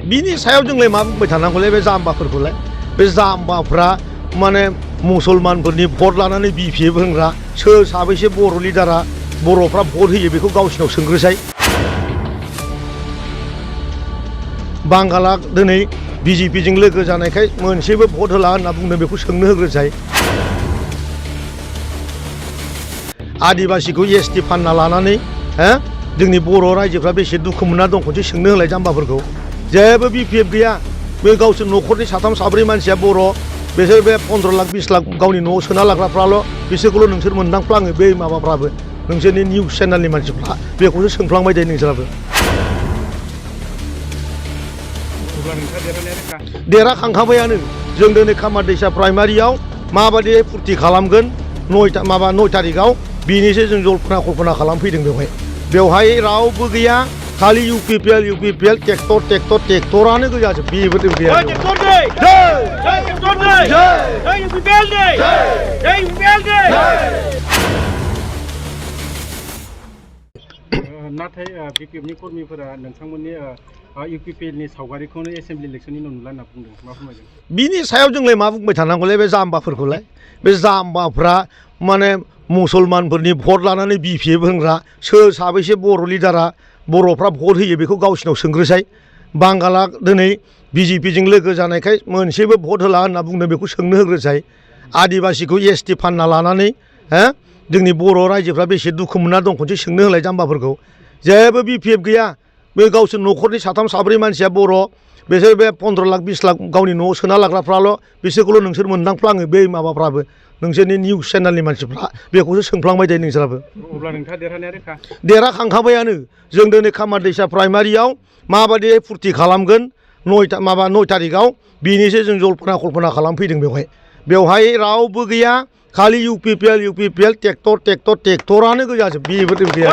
बिनि सायाव जोंलाय मा बुंबाय थानांगौलै बे जाम्बाफोरखौलाय बे जाम्बाफ्रा माने मुसलमानफोरनि भट लानानै बिपिएफ होनग्रा सोर साबैसे बर' लिडारा बर'फ्रा भट होयो बेखौ गावसिनाव सोंग्रोसाय बांगाला दिनै बिजेपिजों लोगो जानायखाय मोनसेबो भट होला होनना बुंदों बेखौ सोंनो होग्रोसाय आदिबासिखौ एसटि फानना लानानै जोंनि बर' रायजोफ्रा बेसे दुखु मोनना दं खनसे सोंनो होलाय जाम्बाफोरखौ जेबो बिपिएफ गैया बे गावसोर न'खरनि साथाम साब्रै मानसिया बर' बिसोर बे 15 लाख 20 लाख गावनि न'आव सोना लाग्राफ्राल' बिसोरखौल' नोंसोर मोनदांफ्लाङो बे माबाफ्राबो नोंसोरनि निउस चेनेलनि मानसिफ्रा बेखौसो सोंफ्लांबाय थायो नोंसोराबो देरहाखांखाबायानो जों दिनै खामारदैसा प्राइमारियाव माबायदि फुरथि खालामगोन 9 थारिखआव बेनिसो जों जल्पना कल्पना खालामफैदों बेवहाय रावबो गैया खालि इउपिपिएल ट्रेक्टरानो गोजाजोब बेबो गैया नाथाय बिपिएफनि कर्मिफोरा नोंथांमोननि इउपिपिएलनि सावगारिखौनो एसेम्बलि इलेक्सननि उनाव नुला होनना बुंदों मा फोरमायदों बिनि सायाव जोंलाय मा बुंबाय थानांगौलै बे जाम्बाफोरखौलाय बे जाम्बाफ्रा माने मुसलमानफोरनि भट लानानै बिपिएफ होनग्रा सोर साबैसे बर' लिडारा बर'फ्रा भट होयो बेखौ गावसिनाव सोंग्रोसाय बांगाला दिनै बिजेपिजों लोगो जानायखाय मोनसेबो भट होला होनना बुंदों बेखौ सोंनो होग्रोसाय आदिबासिखौ एसटि फानना लानानै जोंनि बर' रायजोफ्रा बेसे दुखु मोनना दं खनसे सोंनो होलाय जाम्बाफोरखौ जेबो बिपिएफ गैया बे गावसोर न'खरनि साथाम साब्रै मानसिया बर' बिसोर बे 15 लाख 20 लाख गावनि न'आव सोना लाग्राफ्राल' बिसोरखौल' नोंसोर मोनदांफ्लाङो बे माबाफ्राबो नोंसोरनि निउस चेनेलनि मानसिफ्रा बेखौसो सोंफ्लांबाय थायो नोंसोराबो अब्ला नोंथाङा देरहानाया रोखा देरहाखांखाबायानो जों दिनै खामारदैसा प्राइमारियाव माबायदि फुरथि खालामगोन 9 थारिखआव बेनिसो जों जल्पना कल्पना खालामफैदों बेवहाय रावबो गैया खालि इउपिपिएल ट्रेक्टरानो गोजाजोब बेबो गैया